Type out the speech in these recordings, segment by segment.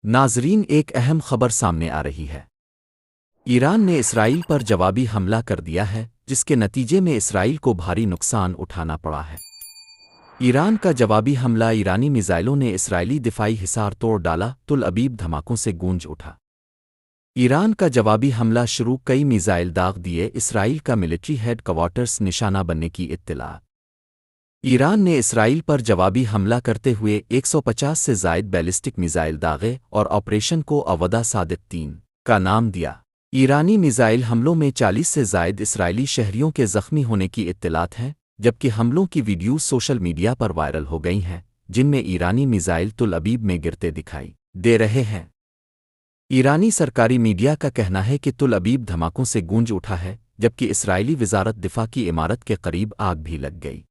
ناظرین، ایک اہم خبر سامنے آ رہی ہے۔ ایران نے اسرائیل پر جوابی حملہ کر دیا ہے، جس کے نتیجے میں اسرائیل کو بھاری نقصان اٹھانا پڑا ہے۔ ایران کا جوابی حملہ ایرانی میزائلوں نے اسرائیلی دفاعی حصار توڑ ڈالا، تل ابیب دھماکوں سے گونج اٹھا۔ ایران کا جوابی حملہ شروع کئی میزائل داغ دیے، اسرائیل کا ملٹری ہیڈ کوارٹرز نشانہ بننے کی اطلاع۔ ایران نے اسرائیل پر جوابی حملہ کرتے ہوئے 150 سے زائد بیلسٹک میزائل داغے اور آپریشن کو اودہ صادق 3 کا نام دیا۔ ایرانی میزائل حملوں میں 40 سے زائد اسرائیلی شہریوں کے زخمی ہونے کی اطلاعات ہیں، جبکہ حملوں کی ویڈیوز سوشل میڈیا پر وائرل ہو گئی ہیں، جن میں ایرانی میزائل تل ابیب میں گرتے دکھائی دے رہے ہیں۔ ایرانی سرکاری میڈیا کا کہنا ہے کہ تل ابیب دھماکوں سے گونج اٹھا ہے، جبکہ اسرائیلی وزارت دفاع کی عمارت کے قریب آگ بھی لگ گئی۔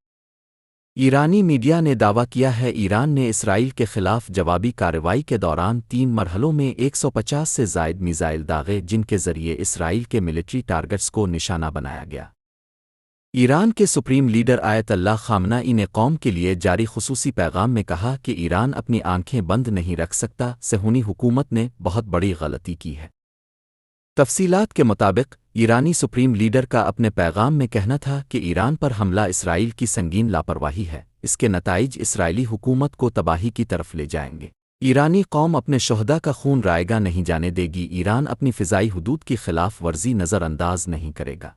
ایرانی میڈیا نے دعویٰ کیا ہے ایران نے اسرائیل کے خلاف جوابی کارروائی کے دوران 3 مرحلوں میں 150 سے زائد میزائل داغے، جن کے ذریعے اسرائیل کے ملٹری ٹارگٹس کو نشانہ بنایا گیا۔ ایران کے سپریم لیڈر آیت اللہ خامنہ ای نے قوم کے لیے جاری خصوصی پیغام میں کہا کہ ایران اپنی آنکھیں بند نہیں رکھ سکتا، صہیونی حکومت نے بہت بڑی غلطی کی ہے۔ تفصیلات کے مطابق، ایرانی سپریم لیڈر کا اپنے پیغام میں کہنا تھا کہ ایران پر حملہ اسرائیل کی سنگین لاپرواہی ہے، اس کے نتائج اسرائیلی حکومت کو تباہی کی طرف لے جائیں گے۔ ایرانی قوم اپنے شہداء کا خون رائیگاں نہیں جانے دے گی، ایران اپنی فضائی حدود کی خلاف ورزی نظر انداز نہیں کرے گا۔